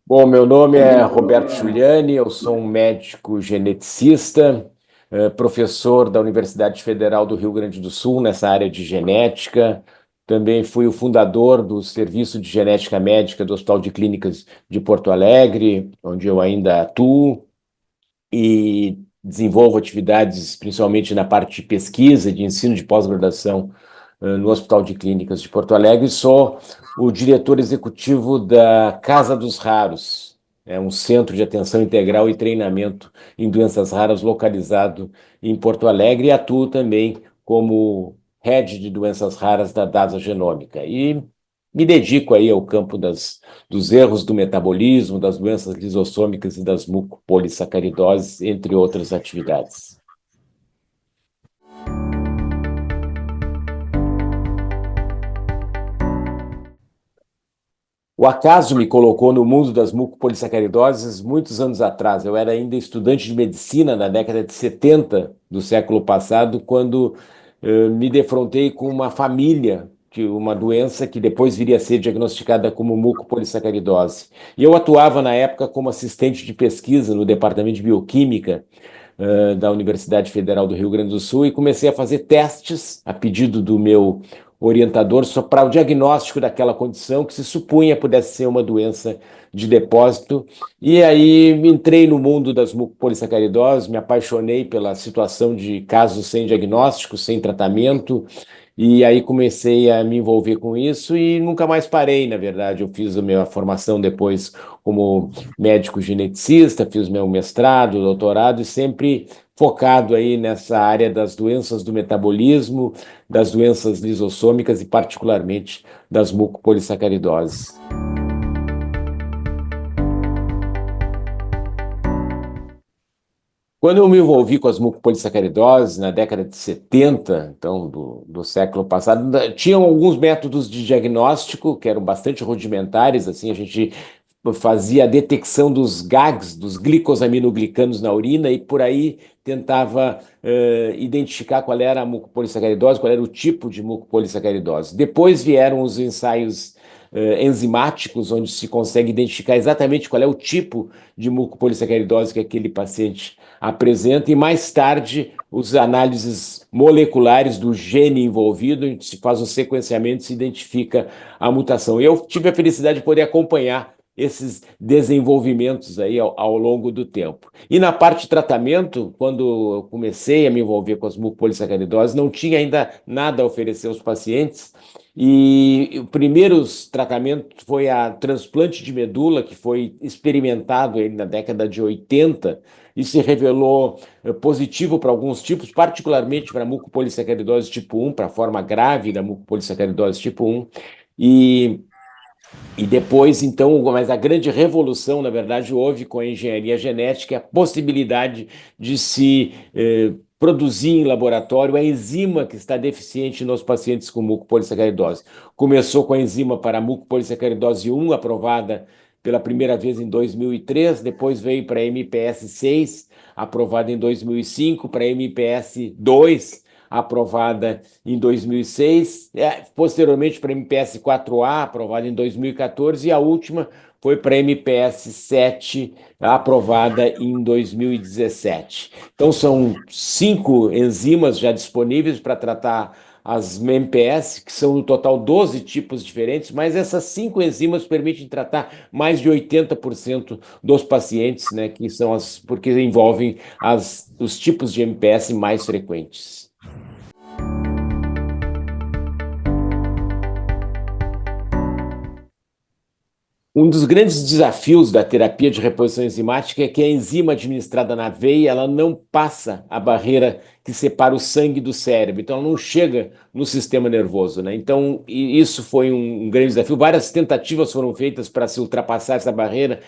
Bom, meu nome é Roberto Giuliani, eu sou um médico geneticista, professor da Universidade Federal do Rio Grande do Sul nessa área de genética. Também fui o fundador do Serviço de Genética Médica do Hospital de Clínicas de Porto Alegre, onde eu ainda atuo e desenvolvo atividades principalmente na parte de pesquisa, de ensino de pós-graduação, no Hospital de Clínicas de Porto Alegre. Sou o diretor executivo da Casa dos Raros, é um centro de atenção integral e treinamento em doenças raras localizado em Porto Alegre, e atuo também como head de doenças raras da DASA Genômica. E me dedico aí ao campo dos erros do metabolismo, das doenças lisossômicas e das mucopolissacaridoses, entre outras atividades. O acaso me colocou no mundo das mucopolissacaridoses muitos anos atrás. Eu era ainda estudante de medicina na década de 70 do século passado, quando me defrontei com uma família, uma doença que depois viria a ser diagnosticada como mucopolissacaridose. E eu atuava na época como assistente de pesquisa no departamento de bioquímica da Universidade Federal do Rio Grande do Sul, e comecei a fazer testes a pedido do meu orientador só para o diagnóstico daquela condição que se supunha pudesse ser uma doença de depósito. E aí entrei no mundo das mucopolissacaridoses, me apaixonei pela situação de casos sem diagnóstico, sem tratamento, e aí comecei a me envolver com isso e nunca mais parei, na verdade. Eu fiz a minha formação depois como médico geneticista, fiz meu mestrado, doutorado, e sempre focado aí nessa área das doenças do metabolismo, das doenças lisossômicas e particularmente das mucopolissacaridoses. Quando eu me envolvi com as mucopolissacaridoses na década de 70, então do século passado, tinham alguns métodos de diagnóstico que eram bastante rudimentares. Assim, a gente fazia a detecção dos GAGs, dos glicosaminoglicanos na urina, e por aí tentava identificar qual era a mucopolissacaridose, qual era o tipo de mucopolissacaridose. Depois vieram os ensaios enzimáticos, onde se consegue identificar exatamente qual é o tipo de mucopolissacaridose que aquele paciente apresenta, e mais tarde os análises moleculares do gene envolvido, a gente se faz o sequenciamento e se identifica a mutação. Eu tive a felicidade de poder acompanhar esses desenvolvimentos aí ao longo do tempo. E na parte de tratamento, quando eu comecei a me envolver com as mucopolissacaridoses, não tinha ainda nada a oferecer aos pacientes, e o primeiro tratamento foi a transplante de medula, que foi experimentado aí na década de 80 e se revelou positivo para alguns tipos, particularmente para a mucopolissacaridose tipo 1, para a forma grave da mucopolissacaridose tipo 1. E e depois, então, mas a grande revolução, na verdade, houve com a engenharia genética, a possibilidade de se produzir em laboratório a enzima que está deficiente nos pacientes com mucopolissacaridose. Começou com a enzima para a mucopolissacaridose 1, aprovada pela primeira vez em 2003, depois veio para a MPS 6, aprovada em 2005, para a MPS 2, aprovada em 2006, posteriormente para a MPS 4A, aprovada em 2014, e a última foi para a MPS 7, aprovada em 2017. Então, são 5 enzimas já disponíveis para tratar as MPS, que são no total 12 tipos diferentes, mas essas 5 enzimas permitem tratar mais de 80% dos pacientes, né, que são porque envolvem os tipos de MPS mais frequentes. Um dos grandes desafios da terapia de reposição enzimática é que a enzima administrada na veia, ela não passa a barreira que separa o sangue do cérebro, então ela não chega no sistema nervoso, né? Então, isso foi um grande desafio. Várias tentativas foram feitas para se ultrapassar essa barreira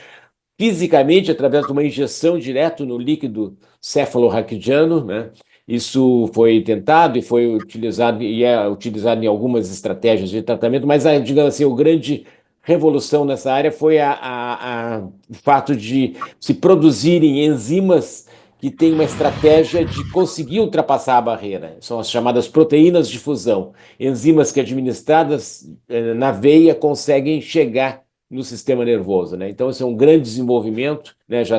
fisicamente, através de uma injeção direto no líquido cefalorraquidiano, né? Isso foi tentado e foi utilizado, e é utilizado em algumas estratégias de tratamento, mas, digamos assim, o grande revolução nessa área foi o fato de se produzirem enzimas que têm uma estratégia de conseguir ultrapassar a barreira. São as chamadas proteínas de fusão. Enzimas que, administradas na veia, conseguem chegar no sistema nervoso, né? Então, esse é um grande desenvolvimento, né? Já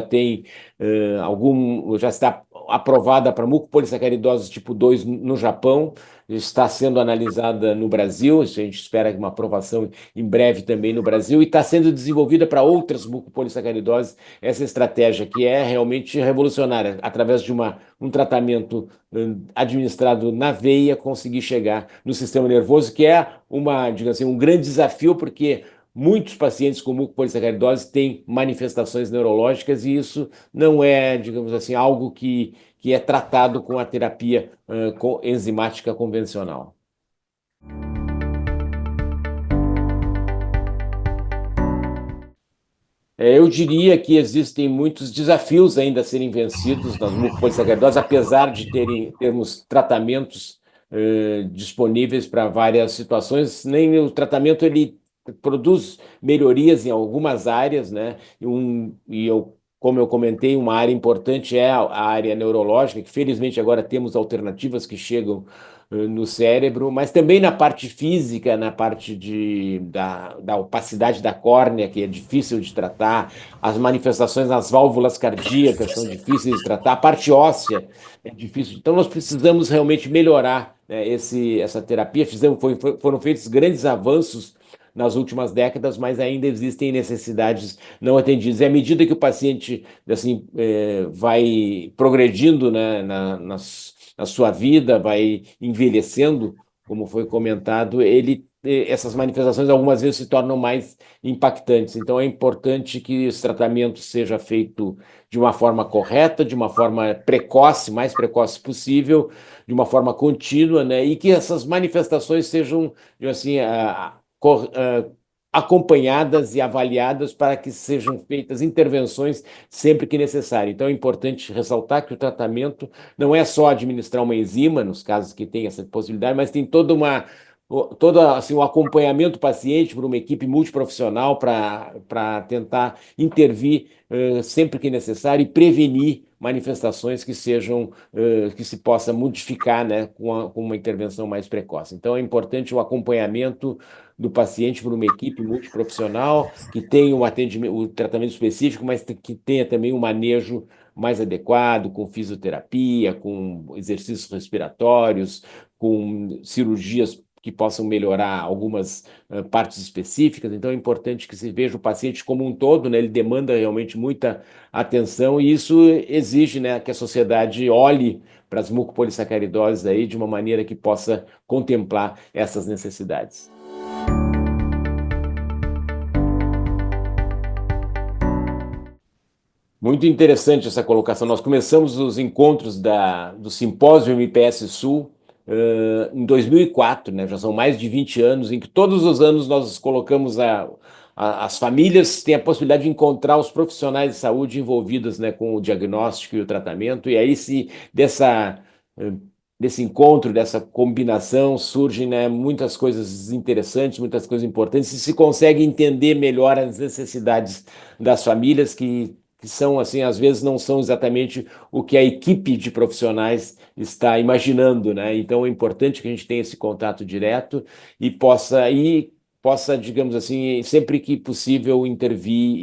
está aprovada para mucopolissacaridose tipo 2 no Japão, está sendo analisada no Brasil, isso a gente espera uma aprovação em breve também no Brasil, e está sendo desenvolvida para outras mucopolissacaridoses, essa estratégia que é realmente revolucionária, através de um tratamento administrado na veia, conseguir chegar no sistema nervoso, que é digamos assim, um grande desafio, porque muitos pacientes com mucopolissacaridose têm manifestações neurológicas e isso não é, digamos assim, algo que é tratado com a terapia enzimática convencional. Eu diria que existem muitos desafios ainda a serem vencidos nas mucopolissacaridoses, apesar de termos tratamentos disponíveis para várias situações. Nem o tratamento ele produz melhorias em algumas áreas, né? Como eu comentei, uma área importante é a área neurológica, que felizmente agora temos alternativas que chegam no cérebro, mas também na parte física, na parte da opacidade da córnea, que é difícil de tratar, as manifestações nas válvulas cardíacas são difíceis de tratar, a parte óssea é difícil. Então, nós precisamos realmente melhorar, né, essa terapia. Foram feitos grandes avanços nas últimas décadas, mas ainda existem necessidades não atendidas. E à medida que o paciente assim, vai progredindo, né, na sua vida, vai envelhecendo, como foi comentado, essas manifestações algumas vezes se tornam mais impactantes. Então é importante que esse tratamento seja feito de uma forma correta, de uma forma precoce, mais precoce possível, de uma forma contínua, né? E que essas manifestações sejam, assim, acompanhadas e avaliadas para que sejam feitas intervenções sempre que necessário. Então é importante ressaltar que o tratamento não é só administrar uma enzima, nos casos que tem essa possibilidade, mas tem todo assim, o acompanhamento do paciente por uma equipe multiprofissional para tentar intervir sempre que necessário e prevenir manifestações que se possa modificar, né, com uma intervenção mais precoce. Então é importante o acompanhamento do paciente por uma equipe multiprofissional que tenha o tratamento específico, mas que tenha também um manejo mais adequado, com fisioterapia, com exercícios respiratórios, com cirurgias que possam melhorar algumas partes específicas. Então, é importante que se veja o paciente como um todo, né? Ele demanda realmente muita atenção e isso exige, né, que a sociedade olhe para as mucopolissacaridoses aí de uma maneira que possa contemplar essas necessidades. Muito interessante essa colocação. Nós começamos os encontros do Simpósio MPS Sul em 2004, né? Já são mais de 20 anos, em que todos os anos nós colocamos as famílias têm a possibilidade de encontrar os profissionais de saúde envolvidos, né, com o diagnóstico e o tratamento, e aí eh, desse encontro, dessa combinação, surgem, né, muitas coisas interessantes, muitas coisas importantes, e se consegue entender melhor as necessidades das famílias que são, assim, às vezes não são exatamente o que a equipe de profissionais está imaginando, né? Então é importante que a gente tenha esse contato direto e possa, digamos assim, sempre que possível intervir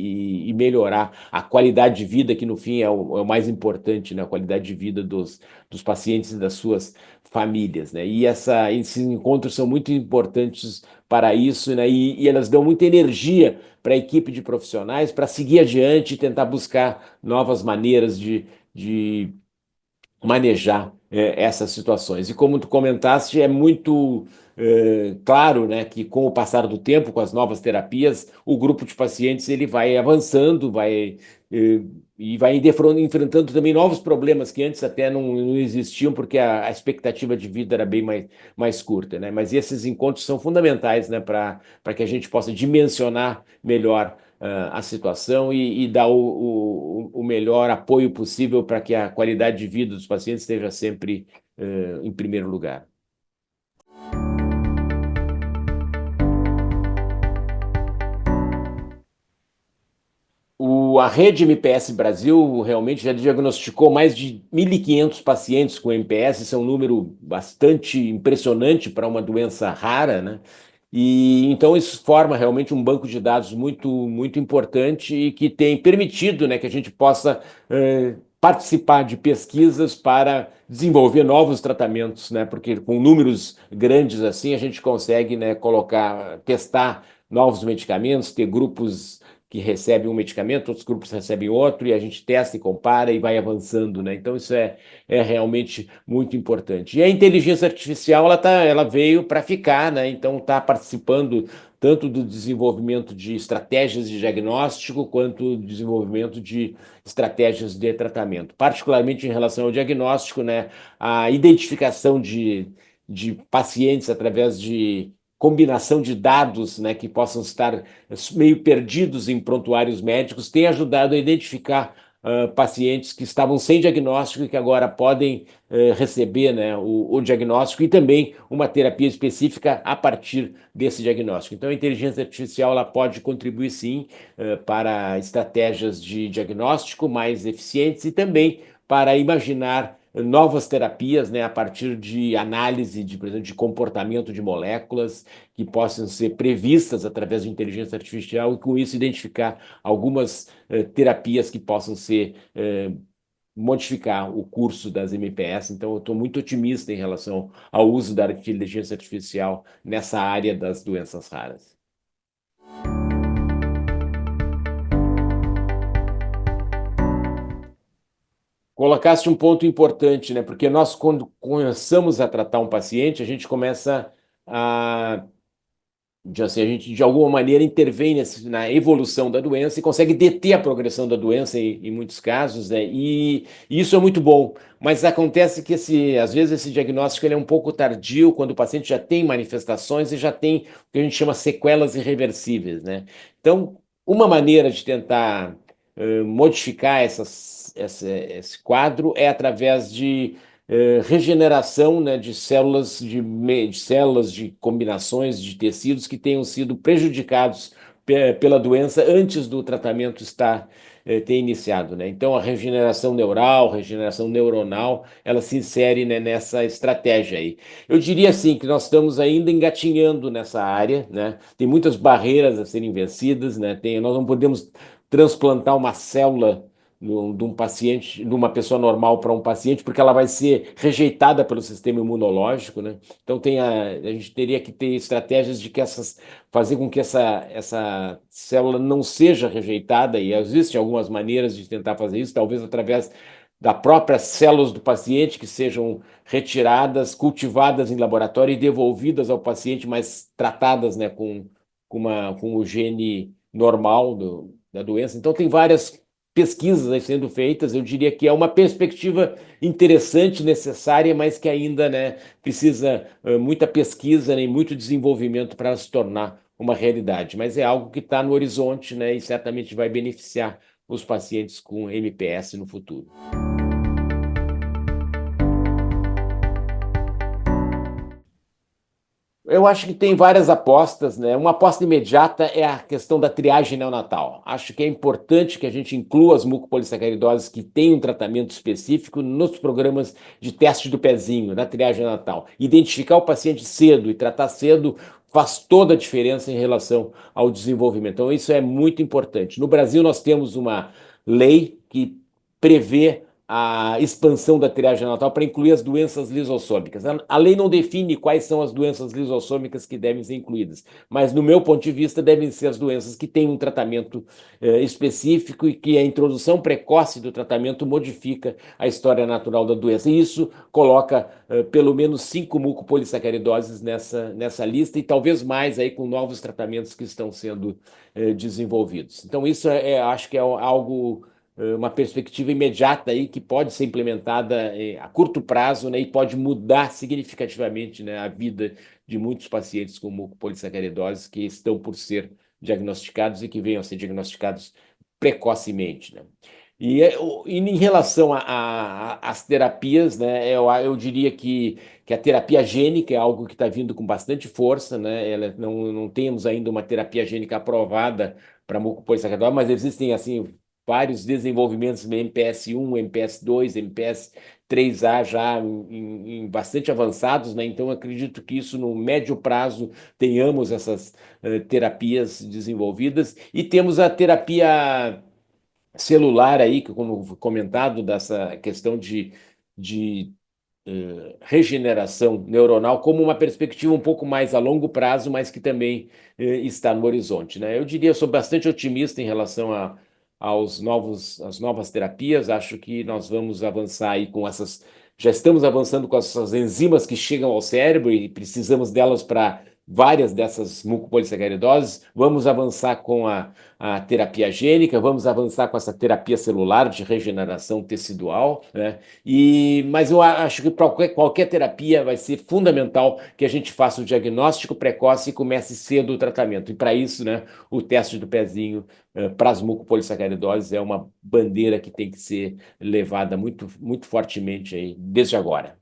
e melhorar a qualidade de vida, que no fim é o mais importante, né? A qualidade de vida dos pacientes e das suas famílias, né? E esses encontros são muito importantes para isso, né? E elas dão muita energia para a equipe de profissionais para seguir adiante e tentar buscar novas maneiras de manejar essas situações. E como tu comentaste, é muito claro, né, que com o passar do tempo, com as novas terapias, o grupo de pacientes ele vai avançando, eh, e vai enfrentando também novos problemas que antes até não existiam, porque a expectativa de vida era bem mais curta, né? Mas esses encontros são fundamentais, né, para que a gente possa dimensionar melhor a situação e dar o melhor apoio possível para que a qualidade de vida dos pacientes esteja sempre em primeiro lugar. A rede MPS Brasil realmente já diagnosticou mais de 1.500 pacientes com MPS, isso é um número bastante impressionante para uma doença rara, né? E então isso forma realmente um banco de dados muito importante e que tem permitido, né, que a gente possa participar de pesquisas para desenvolver novos tratamentos, né, porque com números grandes assim a gente consegue, né, testar novos medicamentos, ter grupos que recebem um medicamento, outros grupos recebem outro, e a gente testa e compara e vai avançando, né? Então isso é realmente muito importante. E a inteligência artificial, ela veio para ficar, né? Então está participando tanto do desenvolvimento de estratégias de diagnóstico quanto do desenvolvimento de estratégias de tratamento. Particularmente em relação ao diagnóstico, né? A identificação de pacientes através de combinação de dados, né, que possam estar meio perdidos em prontuários médicos, tem ajudado a identificar pacientes que estavam sem diagnóstico e que agora podem receber, né, o diagnóstico e também uma terapia específica a partir desse diagnóstico. Então, a inteligência artificial ela pode contribuir sim para estratégias de diagnóstico mais eficientes e também para imaginar novas terapias, né, a partir de análise de, por exemplo, de comportamento de moléculas que possam ser previstas através de inteligência artificial e com isso identificar algumas terapias que possam ser modificar o curso das MPS. Então, eu estou muito otimista em relação ao uso da inteligência artificial nessa área das doenças raras. Colocaste um ponto importante, né? Porque nós, quando começamos a tratar um paciente, a gente começa a assim, a gente de alguma maneira intervém na evolução da doença e consegue deter a progressão da doença em muitos casos, né? E isso é muito bom. Mas acontece que às vezes esse diagnóstico ele é um pouco tardio quando o paciente já tem manifestações e já tem o que a gente chama sequelas irreversíveis, né? Então, uma maneira de tentar modificar esse quadro é através de regeneração, né, de células de combinações de tecidos que tenham sido prejudicados pela doença antes do tratamento ter iniciado, né? Então a regeneração neural, regeneração neuronal, ela se insere, né, nessa estratégia aí. Eu diria assim que nós estamos ainda engatinhando nessa área, né? Tem muitas barreiras a serem vencidas, né? Nós não podemos transplantar uma célula de um paciente, de uma pessoa normal para um paciente, porque ela vai ser rejeitada pelo sistema imunológico, né? Então a gente teria que ter estratégias de fazer com que essa célula não seja rejeitada, e existem algumas maneiras de tentar fazer isso, talvez através das próprias células do paciente que sejam retiradas, cultivadas em laboratório e devolvidas ao paciente, mas tratadas, né, com o gene normal da doença. Então tem várias pesquisas aí sendo feitas, eu diria que é uma perspectiva interessante, necessária, mas que ainda, né, precisa muita pesquisa, né, e muito desenvolvimento para se tornar uma realidade. Mas é algo que está no horizonte, né, e certamente vai beneficiar os pacientes com MPS no futuro. Eu acho que tem várias apostas, né? Uma aposta imediata é a questão da triagem neonatal. Acho que é importante que a gente inclua as mucopolissacaridoses que têm um tratamento específico nos programas de teste do pezinho, na triagem neonatal. Identificar o paciente cedo e tratar cedo faz toda a diferença em relação ao desenvolvimento. Então, isso é muito importante. No Brasil, nós temos uma lei que prevê a expansão da triagem neonatal para incluir as doenças lisossômicas. A lei não define quais são as doenças lisossômicas que devem ser incluídas, mas, no meu ponto de vista, devem ser as doenças que têm um tratamento específico e que a introdução precoce do tratamento modifica a história natural da doença. E isso coloca pelo menos 5 mucopolissacaridoses nessa lista e talvez mais aí com novos tratamentos que estão sendo desenvolvidos. Então, isso acho que é algo uma perspectiva imediata aí que pode ser implementada a curto prazo, né, e pode mudar significativamente, né, a vida de muitos pacientes com mucopolissacaridose que estão por ser diagnosticados e que venham a ser diagnosticados precocemente, né? E em relação às terapias, né, eu diria que a terapia gênica é algo que está vindo com bastante força, né? Não temos ainda uma terapia gênica aprovada para mucopolissacaridose, mas existem assim vários desenvolvimentos MPS 1, MPS 2, MPS 3A já em bastante avançados, né? Então, acredito que isso no médio prazo tenhamos essas terapias desenvolvidas e temos a terapia celular aí, que como comentado, dessa questão de regeneração neuronal como uma perspectiva um pouco mais a longo prazo, mas que também está no horizonte, né? Eu diria, sou bastante otimista em relação às novas terapias. Acho que nós vamos avançar aí com essas. Já estamos avançando com essas enzimas que chegam ao cérebro e precisamos delas para várias dessas mucopolissacaridoses. Vamos avançar com a terapia gênica, vamos avançar com essa terapia celular de regeneração tecidual, né? Mas eu acho que para qualquer terapia vai ser fundamental que a gente faça o diagnóstico precoce e comece cedo o tratamento. E para isso, né, o teste do pezinho para as mucopolissacaridoses é uma bandeira que tem que ser levada muito, muito fortemente aí, desde agora.